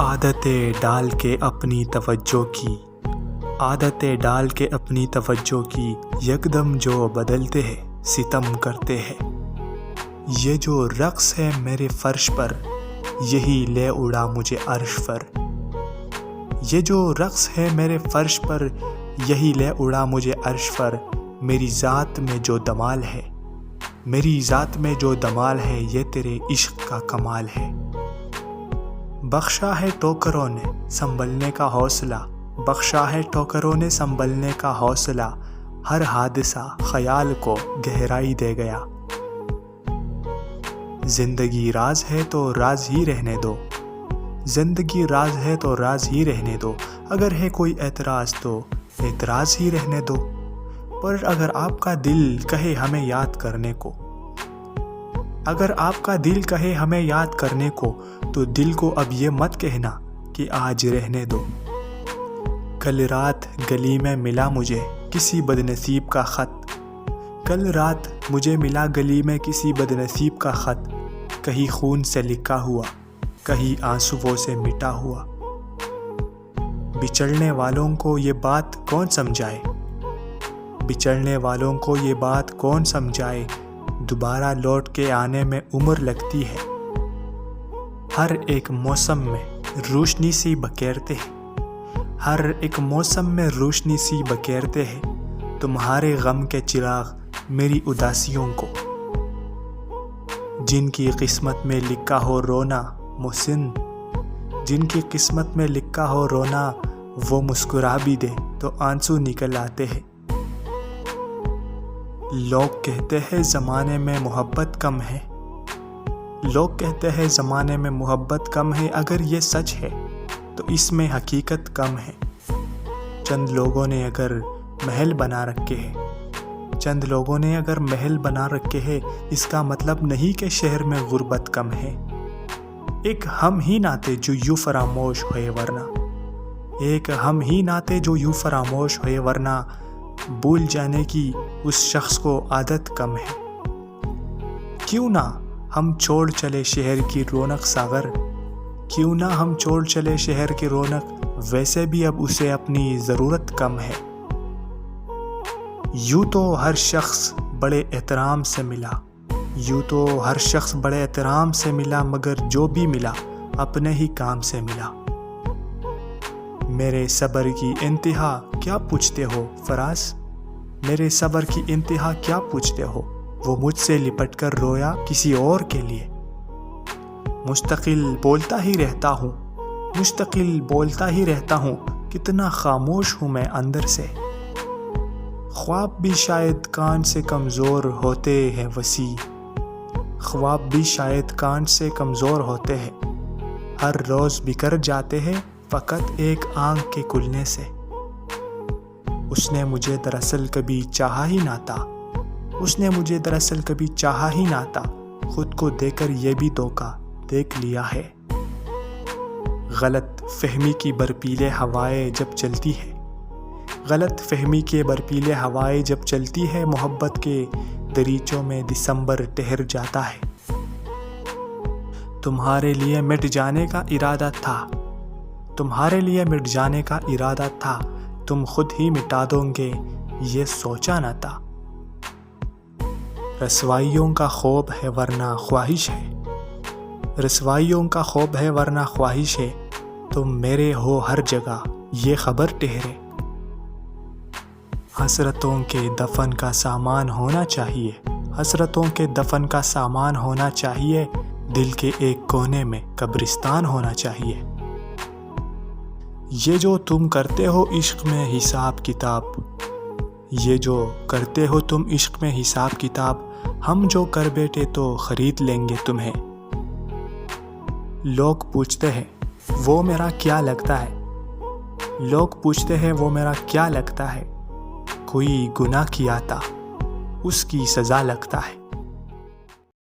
عادتیں ڈال کے اپنی توجہ کی، عادتیں ڈال کے اپنی توجہ کی، یکدم جو بدلتے ہیں ستم کرتے ہیں۔ یہ جو رقص ہے میرے فرش پر، یہی لے اڑا مجھے عرش پر۔ یہ جو رقص ہے میرے فرش پر، یہی لے اڑا مجھے عرش پر۔ میری ذات میں جو دمال ہے، میری ذات میں جو دمال ہے، یہ تیرے عشق کا کمال ہے۔ بخشا ہے ٹوکروں نے سنبھلنے کا حوصلہ، بخشا ہے ٹوکروں نے سنبھلنے کا حوصلہ، ہر حادثہ خیال کو گہرائی دے گیا۔ زندگی راز ہے تو راز ہی رہنے دو، زندگی راز ہے تو راز ہی رہنے دو، اگر ہے کوئی اعتراض تو اعتراض ہی رہنے دو۔ پر اگر آپ کا دل کہے ہمیں یاد کرنے کو، اگر آپ کا دل کہے ہمیں یاد کرنے کو، تو دل کو اب یہ مت کہنا کہ آج رہنے دو۔ کل رات گلی میں ملا مجھے کسی بدنصیب کا خط، کل رات مجھے ملا گلی میں کسی بدنصیب کا خط، کہیں خون سے لکھا ہوا، کہیں آنسوؤں سے مٹا ہوا۔ بچڑنے والوں کو یہ بات کون سمجھائے، بچڑنے والوں کو یہ بات کون سمجھائے، دوبارہ لوٹ کے آنے میں عمر لگتی ہے۔ ہر ایک موسم میں روشنی سی بکھیرتے ہیں، ہر ایک موسم میں روشنی سی بکھیرتے ہیں، تمہارے غم کے چراغ میری اداسیوں کو۔ جن کی قسمت میں لکھا ہو رونا محسن، جن کی قسمت میں لکھا ہو رونا، وہ مسکرا بھی دے تو آنسو نکل آتے ہیں۔ لوگ کہتے ہیں زمانے میں محبت کم ہے، لوگ کہتے ہیں زمانے میں محبت کم ہے، اگر یہ سچ ہے تو اس میں حقیقت کم ہے۔ چند لوگوں نے اگر محل بنا رکھے ہیں، چند لوگوں نے اگر محل بنا رکھے ہیں، اس کا مطلب نہیں کہ شہر میں غربت کم ہے۔ ایک ہم ہی ناتے جو یوں فراموش ہوئے ورنہ، ایک ہم ہی ناتے جو یوں فراموش ہوئے ورنہ، بھول جانے کی اس شخص کو عادت کم ہے۔ کیوں نہ ہم چھوڑ چلے شہر کی رونق ساغر، کیوں نہ ہم چھوڑ چلے شہر کی رونق، ویسے بھی اب اسے اپنی ضرورت کم ہے۔ یوں تو ہر شخص بڑے احترام سے ملا، یوں تو ہر شخص بڑے احترام سے ملا، مگر جو بھی ملا اپنے ہی کام سے ملا۔ میرے صبر کی انتہا کیا پوچھتے ہو فراز، میرے صبر کی انتہا کیا پوچھتے ہو، وہ مجھ سے لپٹ کر رویا کسی اور کے لیے۔ مستقل بولتا ہی رہتا ہوں، مستقل بولتا ہی رہتا ہوں، کتنا خاموش ہوں میں اندر سے۔ خواب بھی شاید کان سے کمزور ہوتے ہیں وسیع، خواب بھی شاید کان سے کمزور ہوتے ہیں، ہر روز بکھر جاتے ہیں فقط ایک آنکھ کے کھلنے سے۔ اس نے مجھے دراصل کبھی چاہا ہی نہ تھا، اس نے مجھے دراصل کبھی چاہا ہی نہ تھا، خود کو دے کر یہ بھی دھوکا دیکھ لیا ہے۔ غلط فہمی کی برفیلے ہوائیں جب چلتی ہے، غلط فہمی کے برفیلے ہوائیں جب چلتی ہے، محبت کے دریچوں میں دسمبر ٹھہر جاتا ہے۔ تمہارے لیے مٹ جانے کا ارادہ تھا، تمہارے لیے مٹ جانے کا ارادہ تھا، تم خود ہی مٹا دو گے یہ سوچا نہ تھا۔ رسوائیوں کا خواب ہے ورنہ خواہش ہے، رسوائیوں کا خواب ہے ورنہ خواہش ہے، تم میرے ہو ہر جگہ یہ خبر ٹھہرے۔ حسرتوں کے دفن کا سامان ہونا چاہیے، حسرتوں کے دفن کا سامان ہونا چاہیے، دل کے ایک کونے میں قبرستان ہونا چاہیے۔ یہ جو تم کرتے ہو عشق میں حساب کتاب، یہ جو کرتے ہو تم عشق میں حساب کتاب، ہم جو کر بیٹھے تو خرید لیں گے تمہیں۔ لوگ پوچھتے ہیں وہ میرا کیا لگتا ہے، لوگ پوچھتے ہیں وہ میرا کیا لگتا ہے، کوئی گناہ کیا تھا اس کی سزا لگتا ہے۔